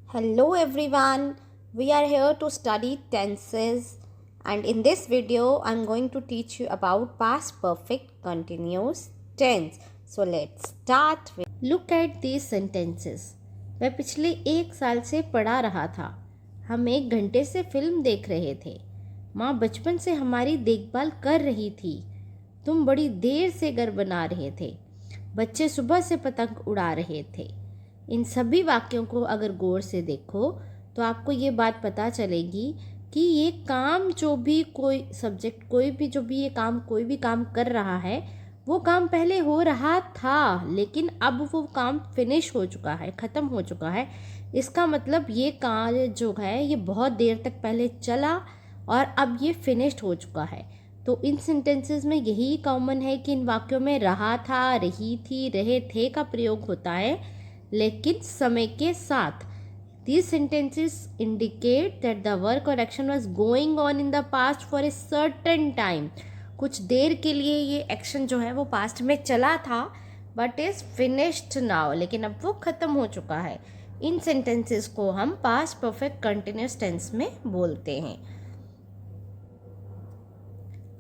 Hello everyone, we are here to study tenses, and in this video I'm going to teach you about past perfect continuous tense. So let's start with look at these sentences. मैं पिछले 1 साल से पढ़ा रहा था। हम 1 घंटे से फिल्म देख रहे थे। माँ बचपन से हमारी देखभाल कर रही थी। तुम बड़ी देर से घर बना रहे थे। बच्चे सुबह से पतंग उड़ा रहे थे। इन सभी वाक्यों को अगर गौर से देखो तो आपको ये बात पता चलेगी कि ये काम जो भी कोई सब्जेक्ट कोई भी काम कर रहा है, वो काम पहले हो रहा था, लेकिन अब वो काम फिनिश हो चुका है, ख़त्म हो चुका है। इसका मतलब ये कार्य जो है ये बहुत देर तक पहले चला और अब ये फिनिश्ड हो चुका है। तो इन सेंटेंसेस में यही कॉमन है कि इन वाक्यों में रहा था, रही थी, रहे थे का प्रयोग होता है, लेकिन समय के साथ। These sentences indicate that the work or action was going on in the past for a certain time. कुछ देर के लिए ये एक्शन जो है वो पास्ट में चला था, बट इज फिनिश्ड नाउ, लेकिन अब वो ख़त्म हो चुका है। इन सेंटेंसेस को हम पास्ट परफेक्ट कंटिन्यूस टेंस में बोलते हैं।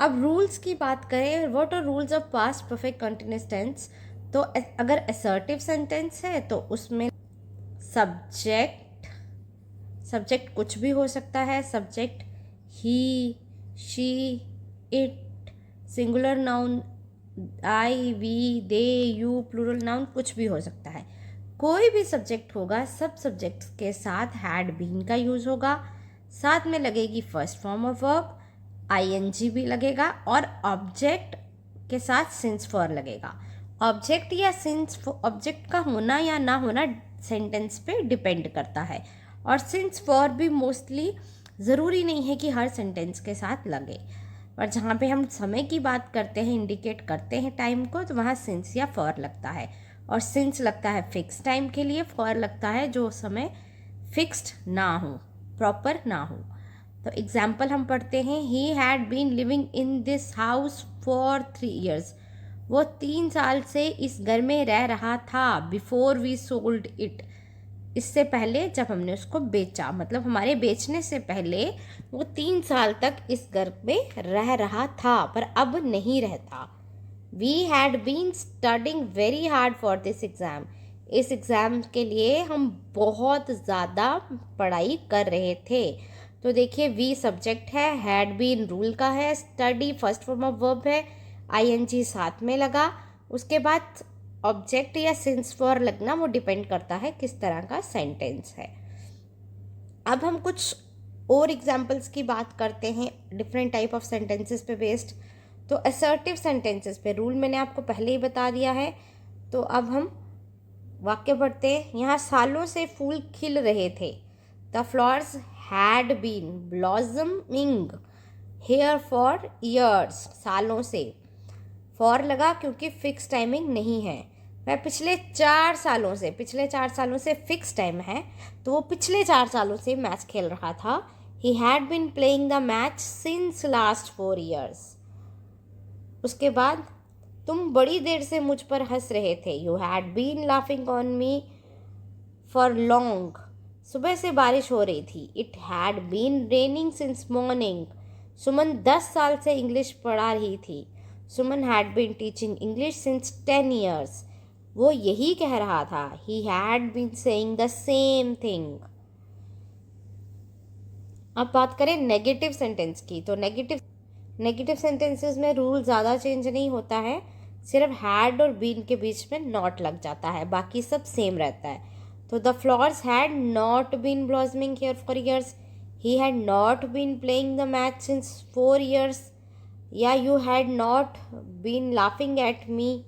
अब रूल्स की बात करें, what are rules of past perfect continuous tense. तो अगर असर्टिव सेंटेंस है तो उसमें सब्जेक्ट कुछ भी हो सकता है। Subject he, she, it, singular noun I, we, they, you, plural noun कुछ भी हो सकता है। कोई भी सब्जेक्ट होगा, सब सब्जेक्ट्स के साथ हैड बीन का यूज़ होगा। साथ में लगेगी first form of verb, ING भी लगेगा, और ऑब्जेक्ट के साथ सिंस फॉर लगेगा। ऑब्जेक्ट या सिंस ऑब्जेक्ट का होना या ना होना सेंटेंस पे डिपेंड करता है, और सिंस फॉर भी मोस्टली ज़रूरी नहीं है कि हर सेंटेंस के साथ लगे। और जहाँ पे हम समय की बात करते हैं, इंडिकेट करते हैं टाइम को, तो वहाँ सिंस या फॉर लगता है। और सिंस लगता है फिक्स टाइम के लिए, फॉर लगता है जो समय फिक्स्ड ना हो, प्रॉपर ना हो। तो एग्जाम्पल हम पढ़ते हैं, he had been living in this house for 3 years। वो 3 साल से इस घर में रह रहा था। बिफोर वी सोल्ड इट, इससे पहले जब हमने उसको बेचा, मतलब हमारे बेचने से पहले वो 3 साल तक इस घर में रह रहा था, पर अब नहीं रहता। We had been studying very hard for this exam. इस एग्ज़ाम के लिए हम बहुत ज़्यादा पढ़ाई कर रहे थे। तो देखिए, वी सब्जेक्ट है, हैड बीन रूल का है, study first form of verb है, आईएनजी साथ में लगा। उसके बाद ऑब्जेक्ट या सिंस फॉर लगना वो डिपेंड करता है किस तरह का सेंटेंस है। अब हम कुछ और एग्जांपल्स की बात करते हैं डिफरेंट टाइप ऑफ सेंटेंसेस पे बेस्ड। तो असर्टिव सेंटेंसेस पे रूल मैंने आपको पहले ही बता दिया है। तो अब हम वाक्य पढ़ते हैं। यहाँ सालों से फूल खिल रहे थे। The flowers had been blossoming here for years. सालों से फॉर लगा क्योंकि फिक्स टाइमिंग नहीं है। वह पिछले 4 सालों से फिक्स टाइम है, तो वो पिछले 4 सालों से मैच खेल रहा था। He had been playing the match since last 4 years। उसके बाद तुम बड़ी देर से मुझ पर हंस रहे थे। You had been laughing on me for long. सुबह से बारिश हो रही थी। It had been raining since morning. Suman 10 साल से इंग्लिश पढ़ा रही थी। Suman had been teaching English since 10 years। वो यही कह रहा था। He had been saying the same thing. अब बात करें नेगेटिव सेंटेंस की। तो नेगेटिव सेंटेंसेस में रूल ज़्यादा चेंज नहीं होता है, सिर्फ हैड और बीन के बीच में नॉट लग जाता है, बाकी सब सेम रहता है। तो the flowers had not been blossoming here for years. He had not been playing the match since 4 years। या you had not been laughing at me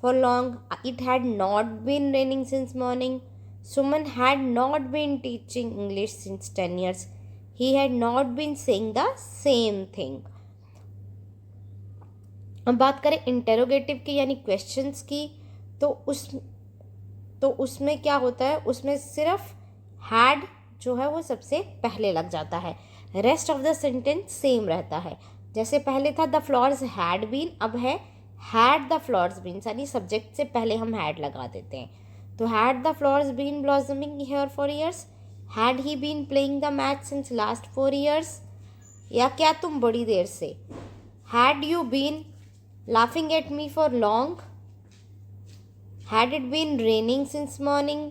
for long. It had not been raining since morning. Suman had not been teaching English since 10 years. He had not been saying the same thing. अब बात करें interrogative की यानी questions की। तो उसमें क्या होता है, उसमें सिर्फ हैड जो है वो सबसे पहले लग जाता है, rest of the sentence same रहता है। जैसे पहले था द फ्लावर्स हैड बीन, अब है हैड द फ्लावर्स बीन, यानी सब्जेक्ट से पहले हम हैड लगा देते हैं। तो had the flowers been blossoming here for years? Had he been playing the match since last 4 years? या क्या तुम बड़ी देर से? Had you been laughing at me for long? Had it been raining since morning?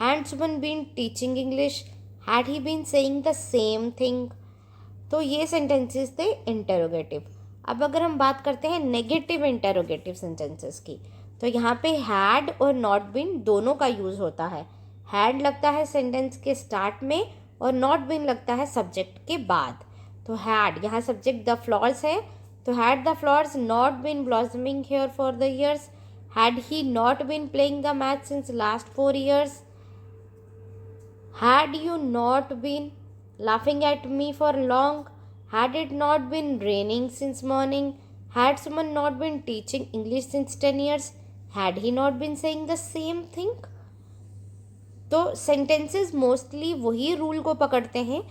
Had someone been teaching English? Had he been saying the same thing? तो ये sentences थे interrogative. अब अगर हम बात करते हैं नेगेटिव इंटेरोगेटिव सेंटेंसेस की, तो यहाँ पे हैड और नॉट बीन दोनों का यूज़ होता है। हैड लगता है सेंटेंस के स्टार्ट में और नॉट बीन लगता है सब्जेक्ट के बाद। तो हैड, यहाँ सब्जेक्ट द फ्लावर्स है, तो had the flowers not been blossoming here for the years? Had he not been playing the match since last 4 years? Had you not been laughing at me for long? Had it not been raining since morning? Had someone not been teaching English since 10 years? Had he not been saying the same thing? तो sentences mostly वही rule को पकड़ते हैं,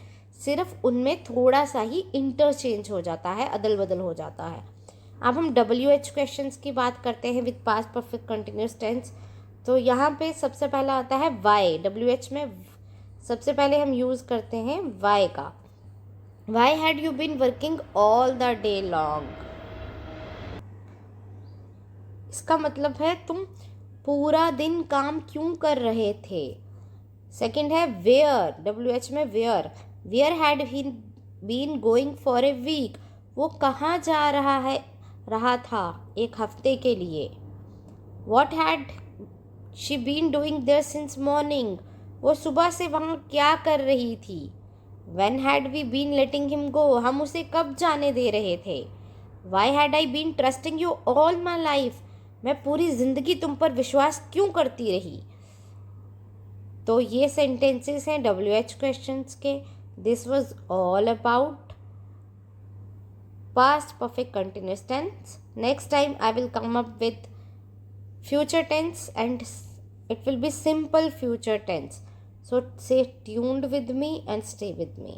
सिर्फ उनमें थोड़ा सा ही interchange हो जाता है, अदल बदल हो जाता है। अब हम WH क्वेश्चंस की बात करते हैं with past perfect continuous tense. तो यहाँ पे सबसे पहला आता है वाई। WH में सबसे पहले हम यूज़ करते हैं वाई का। Why had you been working all the day long? इसका मतलब है तुम पूरा दिन काम क्यों कर रहे थे। सेकंड है वेयर। WH में where. Where had he been going for a week? वो कहाँ जा रहा था एक हफ्ते के लिए। What had she been doing there since morning? वो सुबह से वहाँ क्या कर रही थी। When had we been letting him go? हम उसे कब जाने दे रहे थे। Why had I been trusting you all my life? मैं पूरी ज़िंदगी तुम पर विश्वास क्यों करती रही। तो ये सेंटेंसेस हैं WH क्वेश्चंस के। This was all about past perfect continuous tense. Next time I will come up with future tense and it will be simple future tense. So stay tuned with me and stay with me.